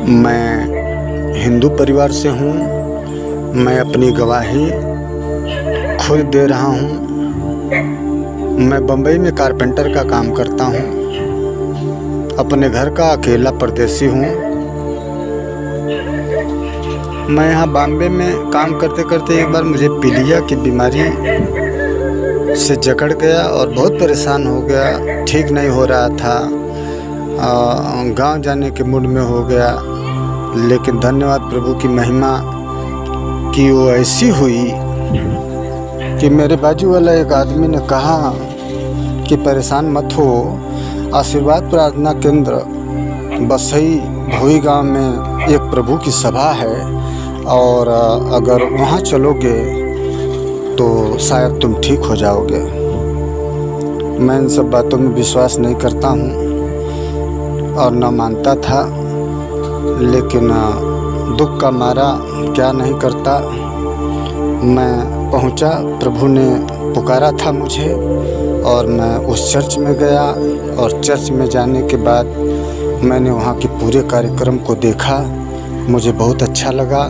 मैं हिंदू परिवार से हूँ। मैं अपनी गवाही खुद दे रहा हूँ। मैं बम्बई में कारपेंटर का काम करता हूँ। अपने घर का अकेला परदेसी हूँ। मैं यहाँ बॉम्बे में काम करते करते एक बार मुझे पीलिया की बीमारी से जकड़ गया और बहुत परेशान हो गया। ठीक नहीं हो रहा था, गांव जाने के मूड में हो गया। लेकिन धन्यवाद प्रभु की महिमा कि वो ऐसी हुई कि मेरे बाजू वाला एक आदमी ने कहा कि परेशान मत हो, आशीर्वाद प्रार्थना केंद्र बसई भोई गांव में एक प्रभु की सभा है और अगर वहाँ चलोगे तो शायद तुम ठीक हो जाओगे। मैं इन सब बातों में विश्वास नहीं करता हूँ और न मानता था, लेकिन दुख का मारा क्या नहीं करता। मैं पहुंचा, प्रभु ने पुकारा था मुझे और मैं उस चर्च में गया और चर्च में जाने के बाद मैंने वहाँ के पूरे कार्यक्रम को देखा। मुझे बहुत अच्छा लगा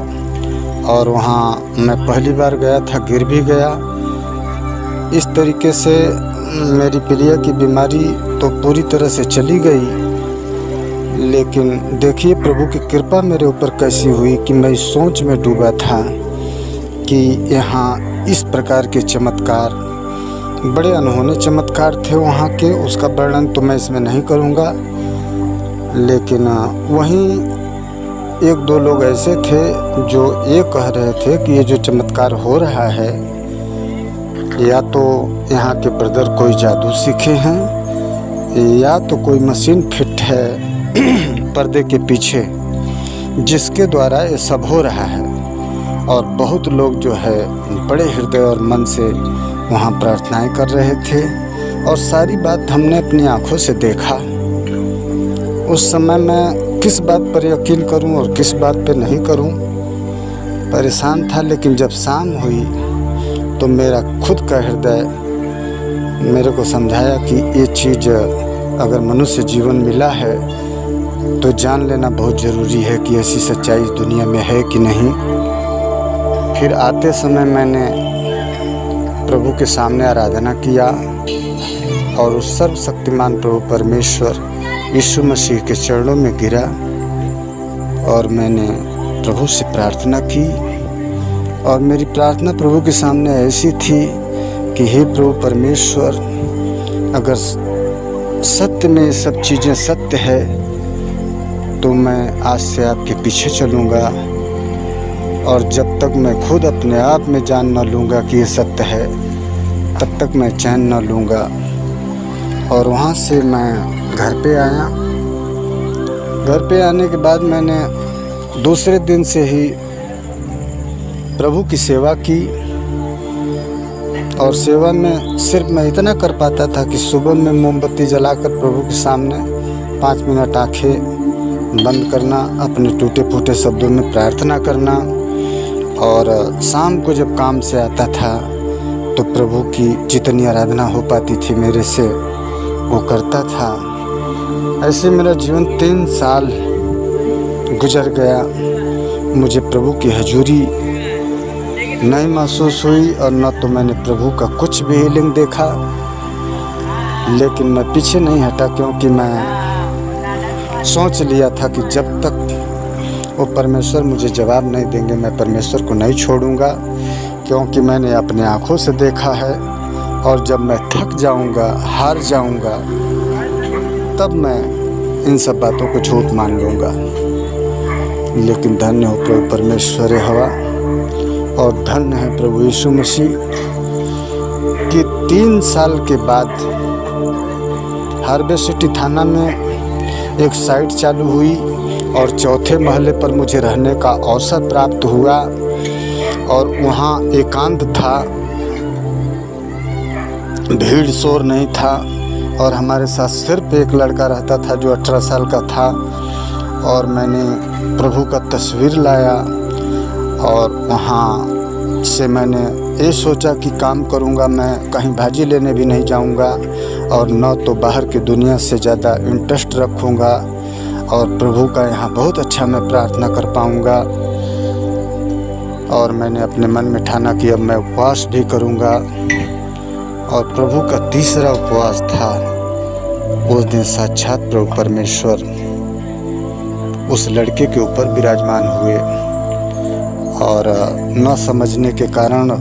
और वहाँ मैं पहली बार गया था, गिर भी गया। इस तरीके से मेरी पीलिया की बीमारी तो पूरी तरह से चली गई। लेकिन देखिए प्रभु की कृपा मेरे ऊपर कैसी हुई कि मैं इस सोच में डूबा था कि यहाँ इस प्रकार के चमत्कार, बड़े अनहोने चमत्कार थे वहाँ के। उसका वर्णन तो मैं इसमें नहीं करूँगा। लेकिन वहीं एक दो लोग ऐसे थे जो ये कह रहे थे कि ये जो चमत्कार हो रहा है या तो यहाँ के ब्रदर कोई जादू सीखे हैं या तो कोई मशीन फिट है पर्दे के पीछे जिसके द्वारा ये सब हो रहा है। और बहुत लोग जो है बड़े हृदय और मन से वहाँ प्रार्थनाएं कर रहे थे और सारी बात हमने अपनी आँखों से देखा। उस समय मैं किस बात पर यकीन करूं और किस बात पर नहीं करूं, परेशान था। लेकिन जब शाम हुई तो मेरा खुद का हृदय मेरे को समझाया कि ये चीज़ अगर मनुष्य जीवन मिला है तो जान लेना बहुत ज़रूरी है कि ऐसी सच्चाई इस दुनिया में है कि नहीं। फिर आते समय मैंने प्रभु के सामने आराधना किया और उस सर्वशक्तिमान प्रभु परमेश्वर यीशु मसीह के चरणों में गिरा और मैंने प्रभु से प्रार्थना की। और मेरी प्रार्थना प्रभु के सामने ऐसी थी कि हे प्रभु परमेश्वर, अगर सत्य में सब चीज़ें सत्य है तो मैं आज से आपके पीछे चलूँगा और जब तक मैं खुद अपने आप में जान न लूँगा कि ये सत्य है तब तक मैं चैन न लूँगा। और वहाँ से मैं घर पे आया। घर पे आने के बाद मैंने दूसरे दिन से ही प्रभु की सेवा की और सेवा में सिर्फ मैं इतना कर पाता था कि सुबह में मोमबत्ती जलाकर प्रभु के सामने 5 मिनट आंखें बंद करना, अपने टूटे फूटे शब्दों में प्रार्थना करना। और शाम को जब काम से आता था तो प्रभु की जितनी आराधना हो पाती थी मेरे से वो करता था। ऐसे मेरा जीवन 3 साल गुजर गया। मुझे प्रभु की हजूरी नहीं महसूस हुई और न तो मैंने प्रभु का कुछ भी हीलिंग देखा। लेकिन मैं पीछे नहीं हटा क्योंकि मैं सोच लिया था कि जब तक वो परमेश्वर मुझे जवाब नहीं देंगे मैं परमेश्वर को नहीं छोड़ूंगा, क्योंकि मैंने अपने आँखों से देखा है। और जब मैं थक जाऊंगा, हार जाऊंगा, तब मैं इन सब बातों को झूठ मान लूँगा। लेकिन धन्य हो प्रभु परमेश्वर हवा और धन्य है प्रभु यीशु मसीह कि 3 साल के बाद हार्वे सिटी थाना में एक साइट चालू हुई और 4थे महले पर मुझे रहने का अवसर प्राप्त हुआ। और वहाँ एकांत था, भीड़ शोर नहीं था और हमारे साथ सिर्फ एक लड़का रहता था जो 18 साल का था। और मैंने प्रभु का तस्वीर लाया और वहाँ से मैंने ये सोचा कि काम करूँगा, मैं कहीं भाजी लेने भी नहीं जाऊँगा और न तो बाहर की दुनिया से ज़्यादा इंटरेस्ट रखूँगा। और प्रभु का यहाँ बहुत अच्छा अच्छा मैं प्रार्थना कर पाऊँगा। और मैंने अपने मन में ठाना कि अब मैं उपवास भी करूँगा। और प्रभु का तीसरा उपवास था। उस दिन साक्षात प्रभु परमेश्वर उस लड़के के ऊपर विराजमान हुए और न समझने के कारण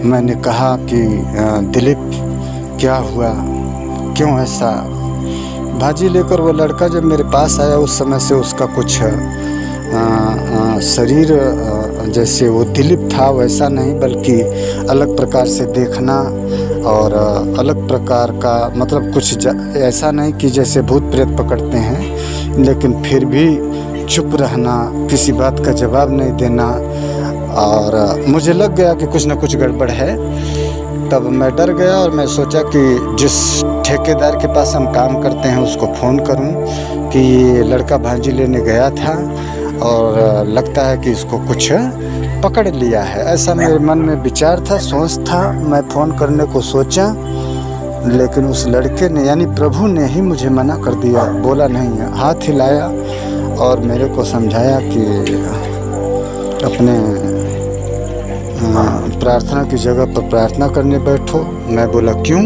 मैंने कहा कि दिलीप क्या हुआ, क्यों ऐसा। भाजी लेकर वो लड़का जब मेरे पास आया उस समय से उसका कुछ शरीर जैसे वो दिलीप था वैसा नहीं, बल्कि अलग प्रकार से देखना और अलग प्रकार का, मतलब कुछ ऐसा नहीं कि जैसे भूत प्रेत पकड़ते हैं, लेकिन फिर भी चुप रहना, किसी बात का जवाब नहीं देना। और मुझे लग गया कि कुछ न कुछ गड़बड़ है। तब मैं डर गया और मैं सोचा कि जिस ठेकेदार के पास हम काम करते हैं उसको फ़ोन करूं कि ये लड़का भांजी लेने गया था और लगता है कि इसको कुछ पकड़ लिया है। ऐसा मेरे मन में विचार था, सोच था। मैं फ़ोन करने को सोचा, लेकिन उस लड़के ने यानी प्रभु ने ही मुझे मना कर दिया, बोला नहीं है। हाथ हिलाया और मेरे को समझाया कि अपने प्रार्थना की जगह पर प्रार्थना करने बैठो। मैं बोला क्यों?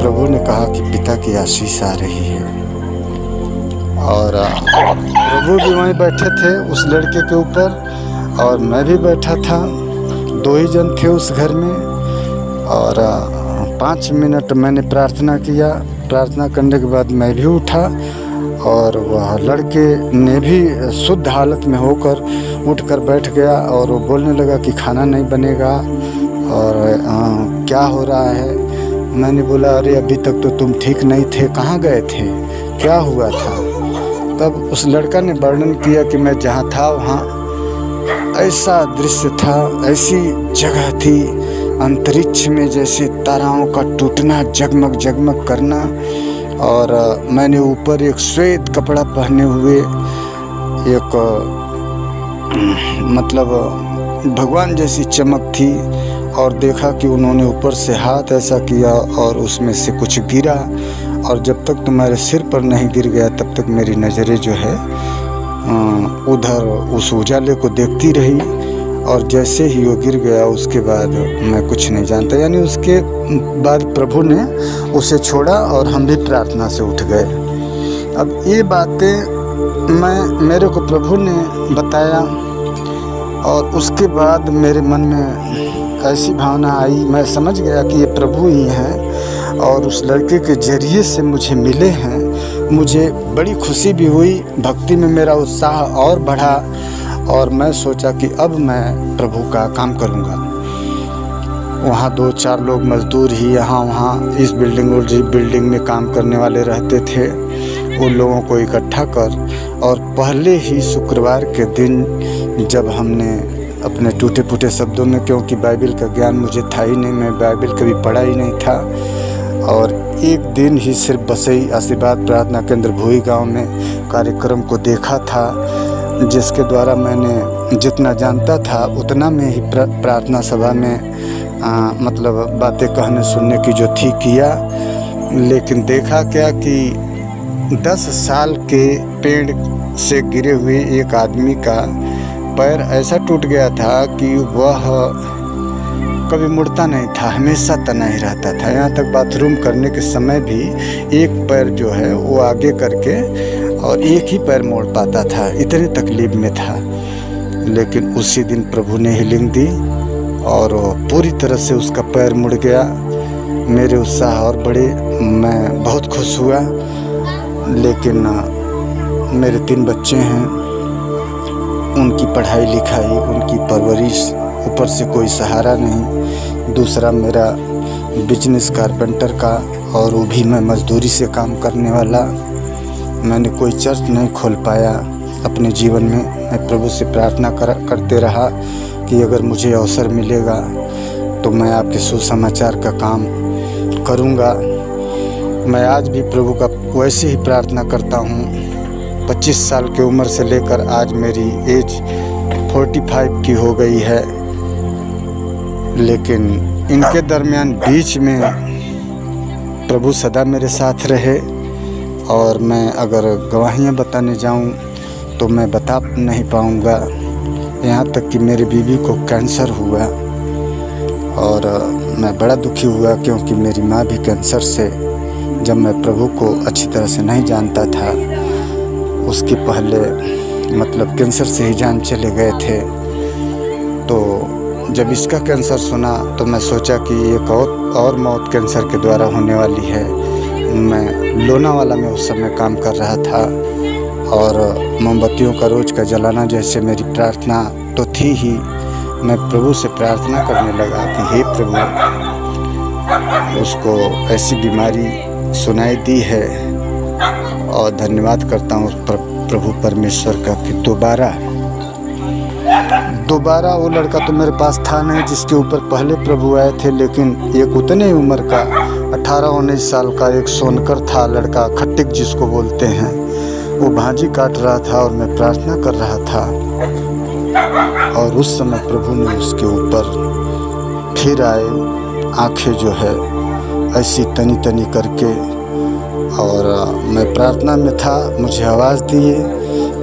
प्रभु ने कहा कि पिता की आशीष आ रही है। और प्रभु भी वहीं बैठे थे उस लड़के के ऊपर और मैं भी बैठा था। 2 ही जन थे उस घर में। और 5 मिनट मैंने प्रार्थना किया। प्रार्थना करने के बाद मैं भी उठा और वह लड़के ने भी शुद्ध हालत में होकर उठकर बैठ गया और वो बोलने लगा कि खाना नहीं बनेगा और क्या हो रहा है। मैंने बोला अरे अभी तक तो तुम ठीक नहीं थे, कहाँ गए थे, क्या हुआ था। तब उस लड़का ने वर्णन किया कि मैं जहाँ था वहाँ ऐसा दृश्य था, ऐसी जगह थी अंतरिक्ष में जैसे ताराओं का टूटना, जगमग जगमग करना। और मैंने ऊपर एक श्वेत कपड़ा पहने हुए एक मतलब भगवान जैसी चमक थी। और देखा कि उन्होंने ऊपर से हाथ ऐसा किया और उसमें से कुछ गिरा। और जब तक तुम्हारे सिर पर नहीं गिर गया तब तक मेरी नज़रें जो है उधर उस उजाले को देखती रही। और जैसे ही वो गिर गया उसके बाद मैं कुछ नहीं जानता। यानी उसके बाद प्रभु ने उसे छोड़ा और हम भी प्रार्थना से उठ गए। अब ये बातें मेरे को प्रभु ने बताया और उसके बाद मेरे मन में ऐसी भावना आई, मैं समझ गया कि ये प्रभु ही हैं और उस लड़के के ज़रिए से मुझे मिले हैं। मुझे बड़ी खुशी भी हुई, भक्ति में मेरा उत्साह और बढ़ा और मैं सोचा कि अब मैं प्रभु का काम करूंगा। वहाँ 2-4 लोग मज़दूर ही यहाँ वहाँ इस बिल्डिंग और उस बिल्डिंग में काम करने वाले रहते थे। उन लोगों को इकट्ठा कर और पहले ही शुक्रवार के दिन जब हमने अपने टूटे फूटे शब्दों में, क्योंकि बाइबल का ज्ञान मुझे था ही नहीं, मैं बाइबल कभी पढ़ा ही नहीं था। और एक दिन ही सिर्फ बसई आशीर्वाद प्रार्थना केंद्र भोई गांव में कार्यक्रम को देखा था, जिसके द्वारा मैंने जितना जानता था उतना में ही प्रार्थना सभा में मतलब बातें कहने सुनने की जो थी किया। लेकिन देखा क्या कि 10 साल के पेड़ से गिरे हुए एक आदमी का पैर ऐसा टूट गया था कि वह कभी मुड़ता नहीं था, हमेशा तना ही रहता था। यहाँ तक बाथरूम करने के समय भी एक पैर जो है वो आगे करके और एक ही पैर मोड़ पाता था, इतनी तकलीफ में था। लेकिन उसी दिन प्रभु ने हीलिंग दी और पूरी तरह से उसका पैर मुड़ गया। मेरे उत्साह और बढ़े, मैं बहुत खुश हुआ। लेकिन मेरे 3 बच्चे हैं, उनकी पढ़ाई लिखाई, उनकी परवरिश, ऊपर से कोई सहारा नहीं। दूसरा मेरा बिजनेस कारपेंटर का और वो भी मैं मजदूरी से काम करने वाला। मैंने कोई चर्च नहीं खोल पाया अपने जीवन में। मैं प्रभु से प्रार्थना करते रहा कि अगर मुझे अवसर मिलेगा तो मैं आपके सुसमाचार का काम करूँगा। मैं आज भी प्रभु का वैसे ही प्रार्थना करता हूँ। 25 साल की उम्र से लेकर आज मेरी एज 45 की हो गई है। लेकिन इनके दरमियान बीच में प्रभु सदा मेरे साथ रहे। और मैं अगर गवाहियाँ बताने जाऊँ तो मैं बता नहीं पाऊँगा। यहाँ तक कि मेरी बीवी को कैंसर हुआ और मैं बड़ा दुखी हुआ, क्योंकि मेरी माँ भी कैंसर से, जब मैं प्रभु को अच्छी तरह से नहीं जानता था, उसके पहले मतलब कैंसर से ही जान चले गए थे। तो जब इसका कैंसर सुना तो मैं सोचा कि एक और मौत कैंसर के द्वारा होने वाली है। मैं लोनावाला में उस समय काम कर रहा था और मोमबत्तियों का रोज़ का जलाना जैसे मेरी प्रार्थना तो थी ही। मैं प्रभु से प्रार्थना करने लगा कि हे प्रभु, उसको ऐसी बीमारी सुनाई दी है, और धन्यवाद करता हूँ प्रभु परमेश्वर का कि दोबारा वो लड़का तो मेरे पास था नहीं जिसके ऊपर पहले प्रभु आए थे, लेकिन एक उतने ही उम्र का 18-19 साल का एक सोनकर था लड़का, खट्टिक जिसको बोलते हैं। वो भाजी काट रहा था और मैं प्रार्थना कर रहा था, और उस समय प्रभु ने उसके ऊपर फिर आए, आंखें जो है ऐसी तनी तनी करके, और मैं प्रार्थना में था, मुझे आवाज़ दिए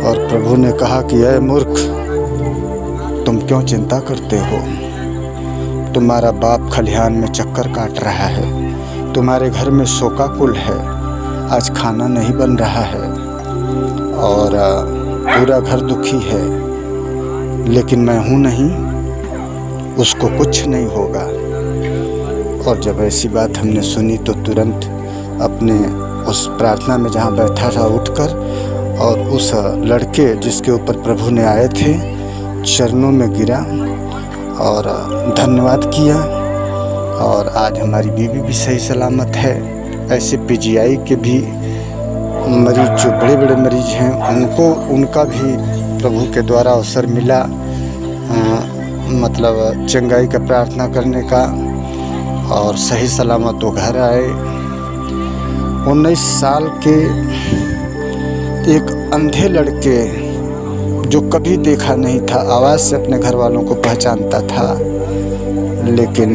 और प्रभु ने कहा कि ऐ मूर्ख, तुम क्यों चिंता करते हो? तुम्हारा बाप खलिहान में चक्कर काट रहा है, तुम्हारे घर में शोकाकुल है, आज खाना नहीं बन रहा है और पूरा घर दुखी है, लेकिन मैं हूँ नहीं, उसको कुछ नहीं होगा। और जब ऐसी बात हमने सुनी तो तुरंत अपने उस प्रार्थना में जहाँ बैठा था उठकर और उस लड़के जिसके ऊपर प्रभु ने आए थे चरणों में गिरा और धन्यवाद किया। और आज हमारी बीवी भी सही सलामत है। ऐसे पीजीआई के भी मरीज जो बड़े बड़े मरीज हैं उनका भी प्रभु के द्वारा अवसर मिला, मतलब चंगाई का प्रार्थना करने का, और सही सलामत वो घर आए। 19 साल के एक अंधे लड़के जो कभी देखा नहीं था, आवाज़ से अपने घर वालों को पहचानता था, लेकिन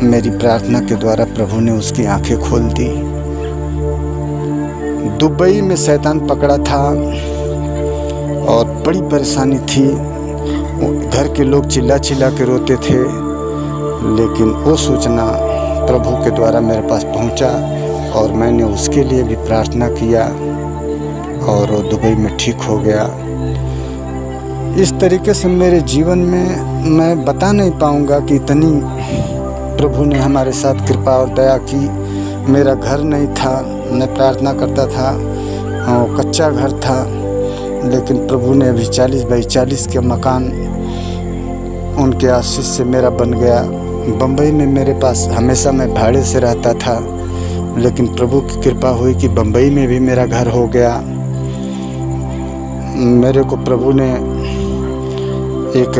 मेरी प्रार्थना के द्वारा प्रभु ने उसकी आंखें खोल दी। दुबई में शैतान पकड़ा था और बड़ी परेशानी थी, घर के लोग चिल्ला चिल्ला के रोते थे, लेकिन वो सूचना प्रभु के द्वारा मेरे पास पहुंचा और मैंने उसके लिए भी प्रार्थना किया और वो दुबई में ठीक हो गया। इस तरीके से मेरे जीवन में मैं बता नहीं पाऊंगा कि इतनी प्रभु ने हमारे साथ कृपा और दया की। मेरा घर नहीं था, मैं प्रार्थना करता था, कच्चा घर था, लेकिन प्रभु ने अभी 40 बाई 40 के मकान उनके आशीष से मेरा बन गया। बम्बई में मेरे पास हमेशा मैं भाड़े से रहता था, लेकिन प्रभु की कृपा हुई कि बम्बई में भी मेरा घर हो गया। मेरे को प्रभु ने एक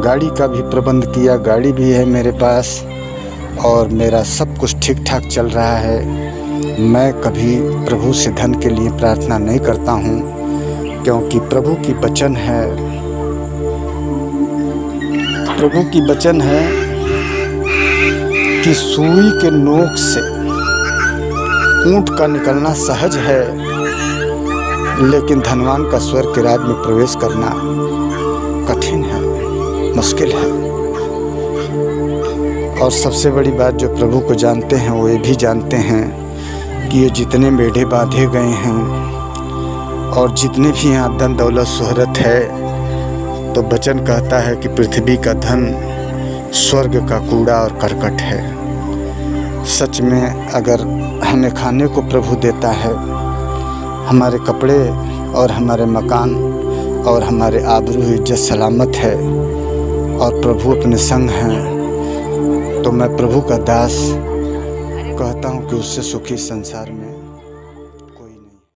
गाड़ी का भी प्रबंध किया, गाड़ी भी है मेरे पास और मेरा सब कुछ ठीक ठाक चल रहा है। मैं कभी प्रभु से धन के लिए प्रार्थना नहीं करता हूँ, क्योंकि प्रभु की वचन है, प्रभु की वचन है कि सुई के नोक से ऊंट का निकलना सहज है, लेकिन धनवान का स्वर्ग के राज्य में प्रवेश करना कठिन है, मुश्किल है। और सबसे बड़ी बात जो प्रभु को जानते हैं वो ये भी जानते हैं कि ये जितने मेढ़े बांधे गए हैं और जितने भी यहाँ धन दौलत शोहरत है, तो वचन कहता है कि पृथ्वी का धन स्वर्ग का कूड़ा और करकट है। सच में अगर हमें खाने को प्रभु देता है, हमारे कपड़े और हमारे मकान और हमारे आबरू इज्जत सलामत है और प्रभु अपने संग हैं, तो मैं प्रभु का दास कहता हूँ कि उससे सुखी संसार में